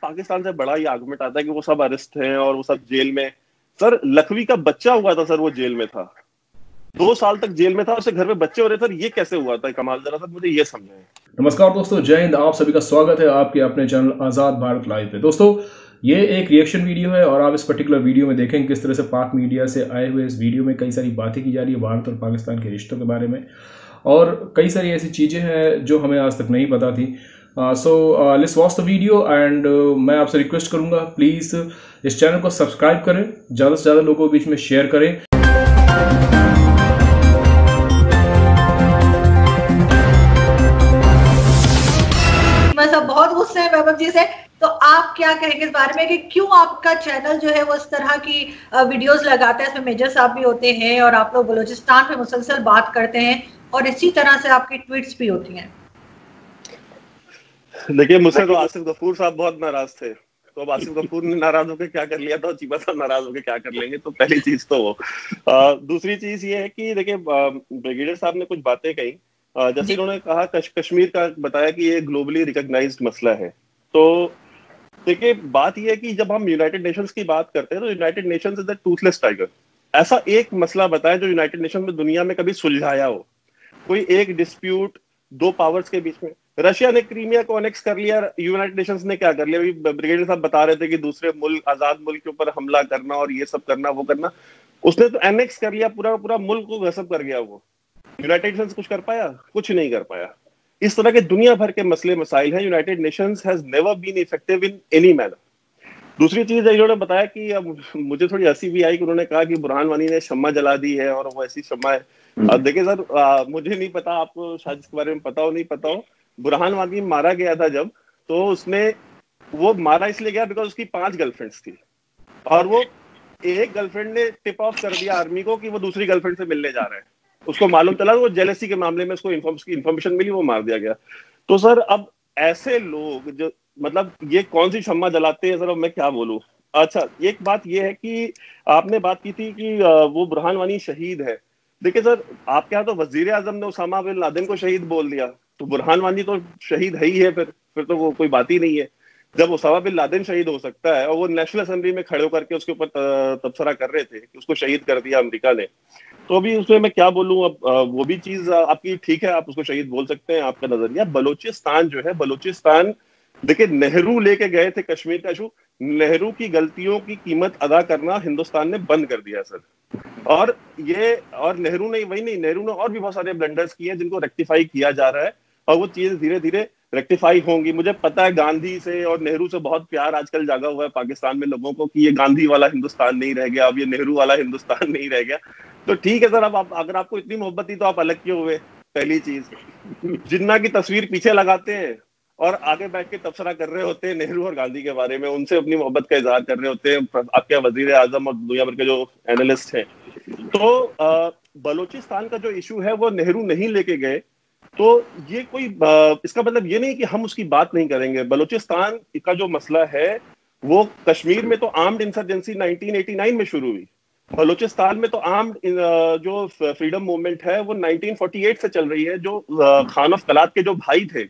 पाकिस्तान से बड़ा ही आर्गुमेंट आता है कि वो सब अरेस्ट हैं और वो सब जेल में। सर लखवी का बच्चा हुआ था सर, वो जेल में था, 2 साल तक जेल में था, उसके घर में बच्चे हो रहे सर, ये कैसे हुआ था कमाल, जरा सर मुझे ये समझाएं। नमस्कार दोस्तों, जय हिंद। आप सभी का स्वागत है आपके अपने चैनल आजाद भारत लाइव पे। दोस्तों ये एक रिएक्शन वीडियो है और आप इस पर्टिकुलर वीडियो में देखेंगे किस तरह से पाक मीडिया से आए हुए इस वीडियो में कई सारी बातें की जा रही है भारत और पाकिस्तान के रिश्तों के बारे में, और कई सारी ऐसी चीजें हैं जो हमें आज तक नहीं पता थी। So let's watch the video and मैं आपसे रिक्वेस्ट करूंगा प्लीज इस चैनल को सब्सक्राइब करें, ज्यादा से ज्यादा लोगों के बीच में शेयर करें। बहुत गुस्से हैं वैभव जी से, तो आप क्या कहेंगे इस बारे में कि क्यों आपका चैनल जो है वो इस तरह की वीडियोस लगाता है, इसमें मेजर साहब भी होते हैं और आप लोग बलूचिस्तान पे मुसलसल बात करते हैं और इसी तरह से आपकी ट्वीट्स भी होती हैं? देखिए, मुझसे तो आसिफ गफूर साहब बहुत नाराज थे, तो अब आसिफ गफूर ने नाराज होकर क्या कर लिया था, चीमा साहब नाराज होकर क्या कर लेंगे, तो पहली चीज तो वो। दूसरी चीज ये है कि देखिए ब्रिगेडियर साहब ने कुछ बातें कही, जैसे इन्होंने कहा कश्मीर का बताया कि ये ग्लोबली रिकॉग्नाइज्ड मसला है। तो देखिए बात ये है कि जब हम यूनाइटेड नेशंस की बात करते हैं तो United Nations is the Toothless tiger. ऐसा एक मसला बताएं जो यूनाइटेड नेशन में दुनिया में कभी सुलझाया हो, कोई एक डिस्प्यूट दो पावर्स के बीच में। रशिया ने क्रीमिया को अनेक्स कर लिया, यूनाइटेड नेशंस ने क्या कर लिया? अभी ब्रिगेडियर साहब बता रहे थे कि दूसरे मुल्क, आजाद मुल्क के ऊपर हमला करना और ये सब करना वो करना, उसने तो एनेक्स कर लिया, पूरा पूरा मुल्क को गसब कर गया। वो यूनाइटेड नेशंस कुछ कर पाया? कुछ नहीं कर पाया। इस तरह के दुनिया भर के मसले मसाइल हैं, United Nations has never been effective in any manner. दूसरी चीज है, इन्होंने बताया कि अब मुझे थोड़ी हंसी भी आई कि उन्होंने कहा कि बुरहान वानी ने शम्मा जला दी है और वो ऐसी शम्मा है। अब देखिए सर, मुझे नहीं पता, आपको शायद इसके बारे में पता हो नहीं पता हो, बुरहान वानी मारा गया था जब, तो उसने वो मारा इसलिए गया बिकॉज उसकी 5 गर्लफ्रेंड्स थी और वो एक गर्लफ्रेंड ने टिप ऑफ कर दिया आर्मी को कि वो दूसरी गर्लफ्रेंड से मिलने जा रहे हैं। उसको मालूम चला, वो जेलसी के मामले में उसको इन्फॉर्मेशन मिली, वो मार दिया गया। तो सर अब ऐसे लोग जो, मतलब ये कौन सी शम्मा जलाते हैं सर, अब मैं क्या बोलूं। अच्छा, एक बात ये है कि आपने बात की थी कि वो बुरहान वानी शहीद है। देखिए सर, आपके यहाँ तो वजीर आजम ने उसामा बिन लादेन को शहीद बोल दिया, तो बुरहान वानी तो शहीद है ही है, फिर तो वो कोई बात ही नहीं है। जब उसामा बिन लादेन शहीद हो सकता है और वो नेशनल असेंबली में खड़े होकर के उसके ऊपर तबसरा कर रहे थे कि उसको शहीद कर दिया अमेरिका ने, तो अभी उसमें मैं क्या बोलूं। अब वो भी चीज आपकी ठीक है, आप उसको शहीद बोल सकते हैं, आपका नजरिया। बलूचिस्तान जो है, बलूचिस्तान देखिए नेहरू लेके गए थे कश्मीर का इशू, नेहरू की गलतियों की कीमत अदा करना हिंदुस्तान ने बंद कर दिया सर। और नेहरू ने वही नहीं, नेहरू ने और भी बहुत सारे ब्लंडर्स किए जिनको रेक्टिफाई किया जा रहा है और वो चीजें धीरे धीरे रेक्टिफाई होंगी। मुझे पता है गांधी से और नेहरू से बहुत प्यार आजकल जागा हुआ है पाकिस्तान में लोगों को कि ये गांधी वाला हिंदुस्तान नहीं रह गया, अब ये नेहरू वाला हिंदुस्तान नहीं रह गया। तो ठीक है सर, अब आप अगर आपको इतनी मोहब्बत थी तो आप अलग क्यों हुए? पहली चीज, जिन्ना की तस्वीर पीछे लगाते हैं और आगे बैठ के तबसरा कर रहे होते हैं नेहरू और गांधी के बारे में, उनसे अपनी मोहब्बत का इजहार कर रहे होते हैं आपके वजीर आजम और दुनिया भर के जो एनालिस्ट हैं। तो बलूचिस्तान का जो इशू है वो नेहरू नहीं लेके गए, तो ये कोई इसका मतलब ये नहीं कि हम उसकी बात नहीं करेंगे। बलूचिस्तान का जो मसला है वो कश्मीर में तो आर्म्ड इंसर्जेंसी 1989 में शुरू हुई, बलूचिस्तान में तो आर्म्ड जो फ्रीडम मूवमेंट है वो 1948 से चल रही है। जो खान ऑफ कलात के जो भाई थे,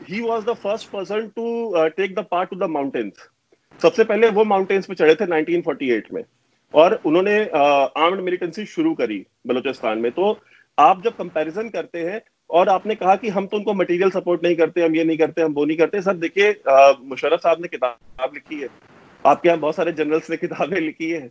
he was the first person to take the path to the mountains। सबसे पहले वो माउंटेन्स पे चढ़े थे 1948 में और उन्होंने आर्म्ड मिलिटेंसी शुरू करी बलूचिस्तान में। तो आप जब कंपैरिजन करते हैं, और आपने कहा कि हम तो उनको मटेरियल सपोर्ट नहीं करते, हम ये नहीं करते, हम वो नहीं करते। सर देखिए, मुशर्रफ साहब ने किताब लिखी है, आपके यहाँ बहुत सारे जनरल्स ने किताबें लिखी है,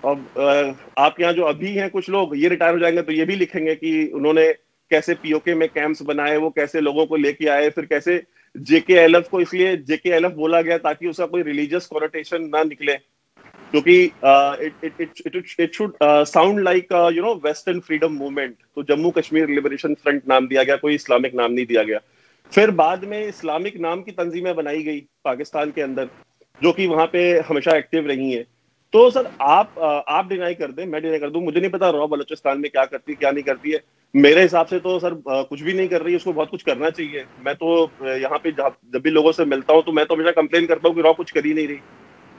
और आपके यहाँ जो अभी हैं कुछ लोग, ये रिटायर हो जाएंगे तो ये भी लिखेंगे कि उन्होंने कैसे पीओके में कैंप्स बनाए, वो कैसे लोगों को लेके आए, फिर कैसे जेकेएलएफ को इसलिए जेकेएलएफ बोला गया ताकि उसका कोई रिलीजियस कॉनोटेशन ना निकले, क्योंकि it should sound like western freedom movement. तो जम्मू कश्मीर लिबरेशन फ्रंट नाम दिया गया, कोई इस्लामिक नाम नहीं दिया गया। फिर बाद में इस्लामिक नाम की तंजीमें बनाई गई पाकिस्तान के अंदर, जो कि वहां पे हमेशा एक्टिव रही हैं। तो सर आप डिनाई कर दें, मैं डिनाई कर दूं, मुझे नहीं पता रॉ बलूचिस्तान में क्या करती है क्या नहीं करती है। मेरे हिसाब से तो सर कुछ भी नहीं कर रही है, उसको बहुत कुछ करना चाहिए। मैं तो यहाँ पे जब भी लोगों से मिलता हूँ तो मैं तो हमेशा कंप्लेन करता हूँ कि रॉ कुछ कर ही नहीं रही,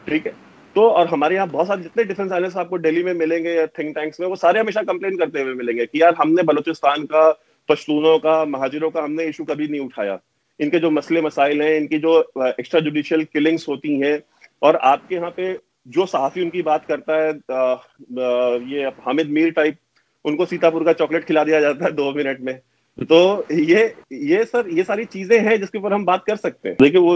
ठीक है। तो और हमारे यहाँ बहुत सारे जितने डिफेंस एनालिस्ट आपको दिल्ली में मिलेंगे या थिंक टैंक्स में, वो सारे हमेशा कंप्लेन करते हुए मिलेंगे कि यार हमने बलूचिस्तान का, पश्तूनों का, महाजिरों का हमने इशू कभी नहीं उठाया। इनके जो मसले मसाइल हैं, इनकी जो एक्स्ट्रा जुडिशियल किलिंग्स होती हैं, और आपके यहाँ पे जो सहाफी उनकी बात करता है, ये हामिद मीर टाइप, उनको सीतापुर का चॉकलेट खिला दिया जाता है 2 मिनट में। तो ये सर, ये सारी चीजें हैं जिसके ऊपर हम बात कर सकते हैं। देखिए, वो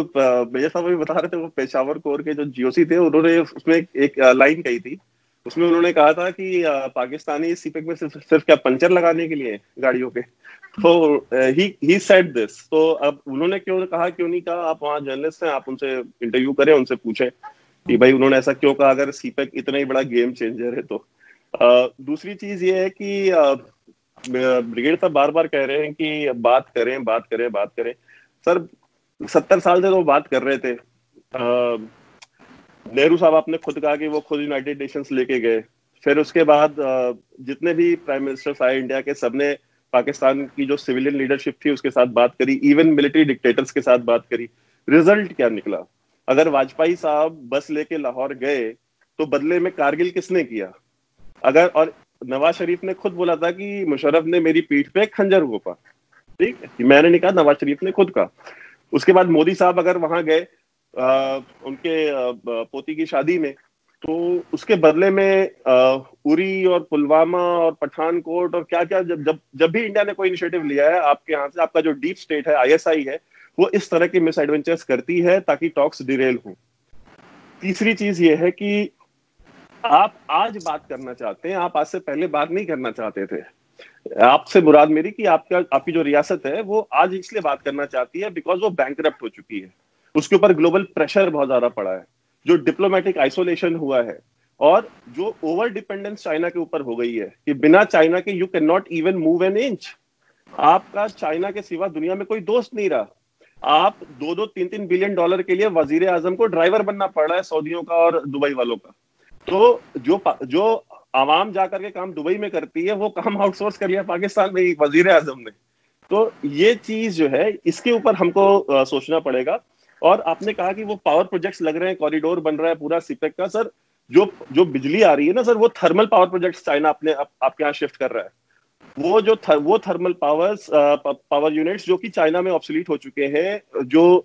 मेजर साहब भी बता रहे थे, वो पेशावर कोर के जो जीओसी थे, उन्होंने उसमें एक लाइन कही थी। उसमें उन्होंने कहा था कि पाकिस्तानी सीपेक में सिर्फ क्या पंचर लगाने के लिए गाड़ियों के। तो ही सेड दिस। तो अब उन्होंने क्यों कहा, क्यों नहीं कहा, आप वहाँ जर्नलिस्ट हैं, आप उनसे इंटरव्यू करें, उनसे पूछें कि भाई उन्होंने ऐसा क्यों कहा, अगर सीपेक इतना ही बड़ा गेम चेंजर है तो। दूसरी चीज ये है कि ब्रिगेड साहब बार बार कह रहे हैं कि बात करें बात करें बात करें। सर 70 साल से तो बात कर रहे थे। नेहरू साहब, आपने खुद कहा कि वो खुद यूनाइटेड नेशंस लेके गए। फिर उसके बाद जितने भी प्राइम मिनिस्टर्स आए इंडिया के, सबने पाकिस्तान की जो सिविलियन लीडरशिप थी उसके साथ बात करी, इवन मिलिट्री डिक्टेटर्स के साथ बात करी। रिजल्ट क्या निकला? अगर वाजपेयी साहब बस लेके लाहौर गए तो बदले में कारगिल किसने किया? और नवाज शरीफ ने खुद बोला था कि मुशर्रफ ने मेरी पीठ पे खंजर घोंपा। ठीक है, मैंने नहीं कहा, नवाज शरीफ ने खुद कहा। उसके बाद मोदी साहब अगर वहां गए उनके पोती की शादी में, तो उसके बदले में उरी और पुलवामा और पठानकोट और क्या क्या, जब भी इंडिया ने कोई इनिशिएटिव लिया है, आपके यहाँ से, आपका जो डीप स्टेट है, आईएसआई है, वो इस तरह की मिस एडवेंचर्स करती है ताकि टॉक्स डिरेल हो। तीसरी चीज ये है कि आप आज बात करना चाहते हैं, आप आज से पहले बात नहीं करना चाहते थे। आपसे मुराद मेरी कि आपकी जो रियासत है वो आज इसलिए बात करना चाहती है बिकॉज वो बैंकरप्ट हो चुकी है, उसके ऊपर ग्लोबल प्रेशर बहुत ज्यादा पड़ा है, जो डिप्लोमेटिक आइसोलेशन हुआ है, और जो ओवर डिपेंडेंस चाइना के ऊपर हो गई है कि बिना चाइना के you can not even move an inch. आपका चाइना के सिवा दुनिया में कोई दोस्त नहीं रहा। आप 2-3 बिलियन डॉलर के लिए वजीर आजम को ड्राइवर बनना पड़ रहा है सऊदियों का और दुबई वालों का। तो जो आवाम जाकर के काम दुबई में करती है, वो काम आउटसोर्स कर लिया पाकिस्तान में वजीर आजम ने। तो ये चीज जो है, इसके ऊपर हमको सोचना पड़ेगा। और आपने कहा कि वो पावर प्रोजेक्ट्स लग रहे हैं, कॉरिडोर बन रहा है पूरा सीपेक का। सर, जो बिजली आ रही है ना सर, वो थर्मल पावर प्रोजेक्ट्स चाइना आपके यहाँ शिफ्ट कर रहा है। वो थर्मल पावर यूनिट्स जो कि चाइना में ऑब्सोलीट हो चुके हैं, जो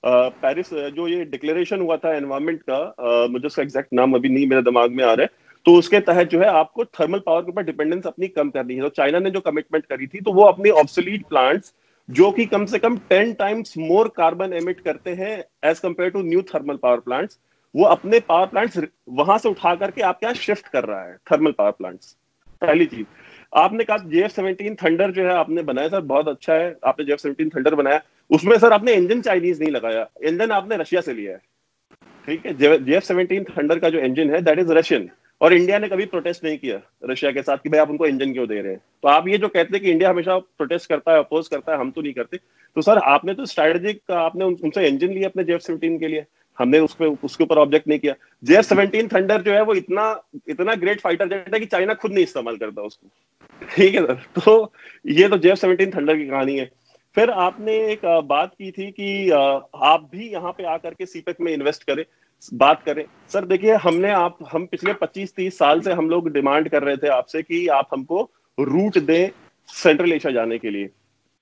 पेरिस जो ये डिक्लेरेशन हुआ था एनवायरमेंट का, मुझे उसका एग्जैक्ट नाम अभी नहीं मेरे दिमाग में आ रहा है, तो उसके तहत जो है आपको थर्मल पावर के ऊपर डिपेंडेंस अपनी कम करनी है। तो चाइना ने जो कमिटमेंट करी थी, तो वो अपनी ऑब्सोलीट प्लांट्स जो कि कम से कम 10 टाइम्स मोर कार्बन एमिट करते हैं as compare to new thermal power plants, वो अपने पावर प्लांट्स वहां से उठा करके आपके यहाँ शिफ्ट कर रहा है, थर्मल पावर प्लांट्स। पहली चीज। आपने कहा JF-17 थंडर जो है आपने बनाया सर, बहुत अच्छा है, आपने JF-17 थंडर बनाया। उसमें सर आपने इंजन चाइनीज नहीं लगाया, इंजन आपने रशिया से लिया है। ठीक है, JF-17 थंडर का जो इंजन है दैट इज रशियन, और इंडिया ने कभी प्रोटेस्ट नहीं किया रशिया के साथ कि भाई आप उनको इंजन क्यों दे रहे हैं। तो आप ये जो कहते हैं कि इंडिया हमेशा प्रोटेस्ट करता है, अपोज करता है, हम तो नहीं करते। तो सर आपने तो स्ट्रेटेजिक, आपने उनसे इंजन लिया अपने JF-17 के लिए, हमने उसके ऊपर ऑब्जेक्ट नहीं किया। JF-17 थंडर जो है वो इतना ग्रेट फाइटर जेट है कि चाइना खुद नहीं इस्तेमाल करता उसको। ठीक है सर, तो ये तो JF-17 थंडर की कहानी है। फिर आपने एक बात की थी कि आप भी यहाँ पे आकर के सीपेक में इन्वेस्ट करें, बात करें। सर देखिए, हम पिछले 25-30 साल से हम लोग डिमांड कर रहे थे आपसे कि आप हमको रूट दें सेंट्रल एशिया जाने के लिए।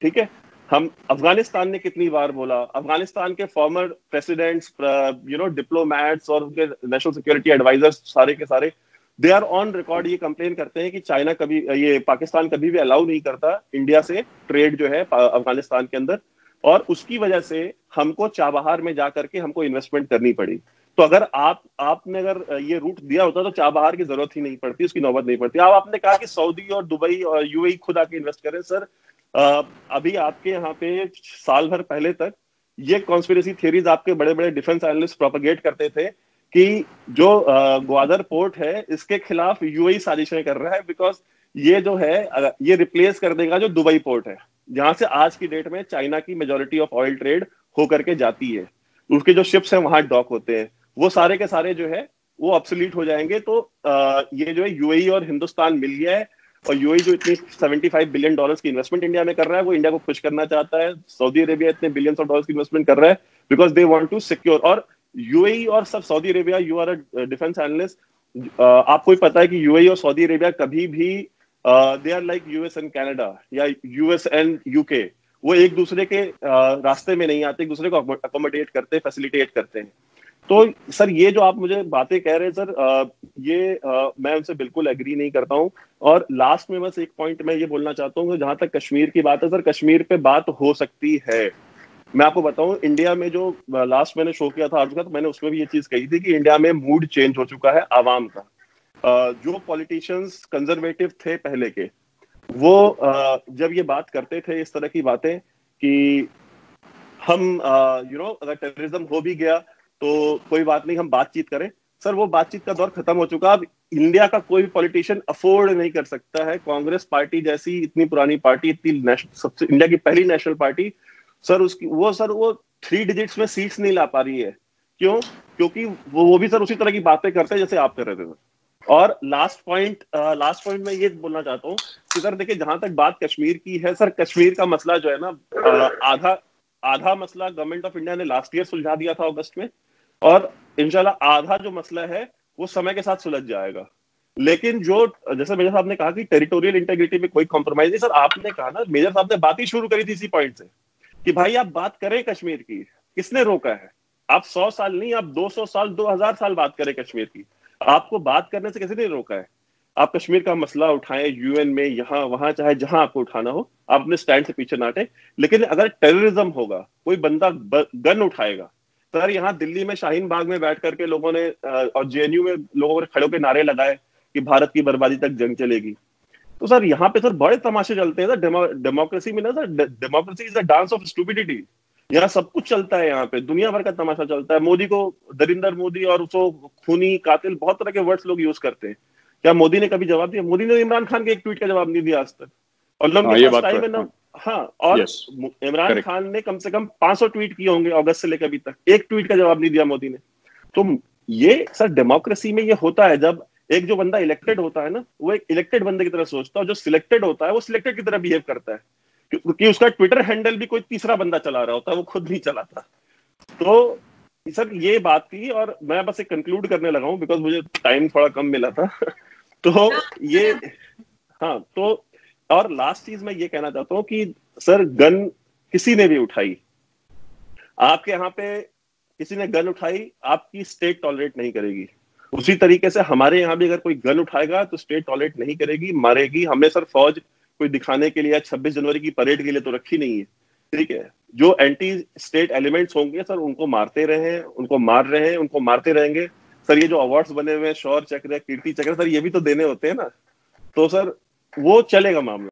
ठीक है, हम अफगानिस्तान ने कितनी बार बोला, अफगानिस्तान के फॉर्मर प्रेसिडेंट्स, डिप्लोमैट्स और उनके नेशनल सिक्योरिटी एडवाइजर्स सारे के सारे, दे आर ऑन रिकॉर्ड ये कंप्लेन करते हैं कि चाइना कभी, ये पाकिस्तान कभी भी अलाउ नहीं करता इंडिया से ट्रेड जो है अफगानिस्तान के अंदर, और उसकी वजह से हमको चाबहार में जाकर के हमको इन्वेस्टमेंट करनी पड़ी। तो अगर आपने अगर ये रूट दिया होता तो चाबहार की जरूरत ही नहीं पड़ती, उसकी नौबत नहीं पड़ती। आपने कहा कि सऊदी और दुबई और यूएई खुद आके इन्वेस्ट करें। सर अभी आपके यहाँ पे साल भर पहले तक ये कॉन्स्पिरेसी थ्योरीज आपके बड़े बड़े डिफेंस एनालिस्ट प्रोपेगेट करते थे कि जो ग्वादर पोर्ट है इसके खिलाफ यूएई साजिशें कर रहा है, बिकॉज ये जो है ये रिप्लेस कर देगा जो दुबई पोर्ट है, जहां से आज की डेट में चाइना की मेजोरिटी ऑफ ऑयल ट्रेड होकर के जाती है। उसके जो शिप्स हैं वहां डॉक होते हैं, वो सारे के सारे जो है वो ऑब्सोलीट हो जाएंगे। तो ये जो है यूएई और हिंदुस्तान मिल गया है, और यूएई जो इतनी $75 बिलियन की इन्वेस्टमेंट इंडिया में कर रहा है, वो इंडिया को खुश करना चाहता है। सऊदी अरेबिया इतने बिलियंस ऑफ डॉलर्स की इन्वेस्टमेंट कर रहा है because they want to secure. और यूएई और सब Saudi Arabia, you are a defence analyst, आपको ही पता है कि यूएई और सऊदी अरेबिया कभी भी they are like US and Canada या यूएस एंड यूके, वो एक दूसरे के रास्ते में नहीं आते, एक दूसरे को अकोमोडेट करते, फैसिलिटेट करते हैं। तो सर ये जो आप मुझे बातें कह रहे हैं सर, मैं उनसे बिल्कुल एग्री नहीं करता हूँ। और लास्ट में बस एक पॉइंट मैं ये बोलना चाहता हूँ, जहां तक कश्मीर की बात है सर, कश्मीर पे बात हो सकती है। मैं आपको बताऊं, इंडिया में जो लास्ट मैंने शो किया था आज का, तो मैंने उसमें भी ये चीज कही थी कि इंडिया में मूड चेंज हो चुका है आवाम का। जो पॉलिटिशियंस कंजर्वेटिव थे पहले के, वो जब ये बात करते थे इस तरह की बातें कि हम अगर टेररिज्म हो भी गया तो कोई बात नहीं, हम बातचीत करें, सर वो बातचीत का दौर खत्म हो चुका। अब इंडिया का कोई पॉलिटिशियन अफोर्ड नहीं कर सकता है कांग्रेस पार्टी जैसी इतनी पुरानी पार्टी, इतनी सबसे इंडिया की पहली नेशनल पार्टी, सर वो 3 डिजिट्स में सीट्स नहीं ला पा रही है। क्यों? क्योंकि वो भी सर उसी तरह की बातें करते हैं जैसे आप कर रहे थे। और लास्ट पॉइंट मैं ये बोलना चाहता हूँ कि सर देखिए, जहां तक बात कश्मीर की है सर, कश्मीर का मसला जो है ना, आधा मसला गवर्नमेंट ऑफ इंडिया ने लास्ट ईयर सुलझा दिया था अगस्त में, और इंशाल्लाह आधा जो मसला है वो समय के साथ सुलझ जाएगा। लेकिन जो जैसे मेजर साहब ने कहा कि टेरिटोरियल इंटेग्रिटी में कोई कॉम्प्रोमाइज नहीं, सर आपने कहा ना, मेजर साहब ने बात ही शुरू करी थी इसी पॉइंट से कि भाई आप बात करें कश्मीर की, किसने रोका है? आप 100 साल नहीं, आप 200 साल 2000 साल बात करें कश्मीर की, आपको बात करने से किसी ने रोका है? आप कश्मीर का मसला उठाएं यूएन में, यहाँ वहां, चाहे जहां आपको उठाना हो, आप अपने स्टैंड से पीछे ना हटें। लेकिन अगर टेररिज्म होगा, कोई बंदा गन उठाएगा, सर यहाँ दिल्ली में शाहीन बाग में बैठ करके लोगों ने और जेएनयू में लोगों ने खड़े होकर नारे लगाए कि भारत की बर्बादी तक जंग चलेगी। तो सर यहाँ पे सर बड़े तमाशे चलते हैं सर। डेमोक्रेसी में ना sir, democracy is the dance of stupidity. यहाँ सब कुछ चलता है, यहाँ पे दुनिया भर का तमाशा चलता है। मोदी को, नरेंद्र मोदी और उसको खूनी, कातिल, बहुत तरह के वर्ड्स लोग यूज करते हैं। क्या मोदी ने कभी जवाब दिया? मोदी ने इमरान खान के एक ट्वीट का जवाब नहीं दिया आज तक। और लंबे टाइम है ना, हाँ, और इमरान खान ने कम से कम 500 ट्वीट किए होंगे अगस्त से लेकर अभी तक, एक ट्वीट का जवाब नहीं दिया मोदी ने। तो ये सर डेमोक्रेसी में ये होता है, जब एक जो बंदा इलेक्टेड होता है ना, वो एक इलेक्टेड बंदे की तरह सोचता है, और जो सिलेक्टेड होता है वो सिलेक्टेड की तरह बिहेव करता है, क्योंकि उसका ट्विटर हैंडल भी कोई तीसरा बंदा चला रहा होता है, वो खुद नहीं चलाता। तो सर ये बात थी, और मैं बस एक कंक्लूड करने लगा हूं बिकॉज मुझे टाइम थोड़ा कम मिला था। तो ये, हाँ, तो और लास्ट चीज मैं ये कहना चाहता हूँ कि सर गन किसी ने भी उठाई, आपके यहाँ पे किसी ने गन उठाई, आपकी स्टेट टॉलरेट नहीं करेगी। उसी तरीके से हमारे यहाँ भी अगर कोई गन उठाएगा तो स्टेट टॉलरेट नहीं करेगी, मारेगी। हमने सर फौज कोई दिखाने के लिए 26 जनवरी की परेड के लिए तो रखी नहीं है, ठीक है? जो एंटी स्टेट एलिमेंट्स होंगे सर, उनको मारते रहे, उनको मार रहे हैं, उनको मारते रहेंगे। सर ये जो अवार्ड्स बने हुए हैं, शौर्य चक्र, कीर्ति चक्र, सर ये भी तो देने होते हैं ना। तो सर वो चलेगा मामला।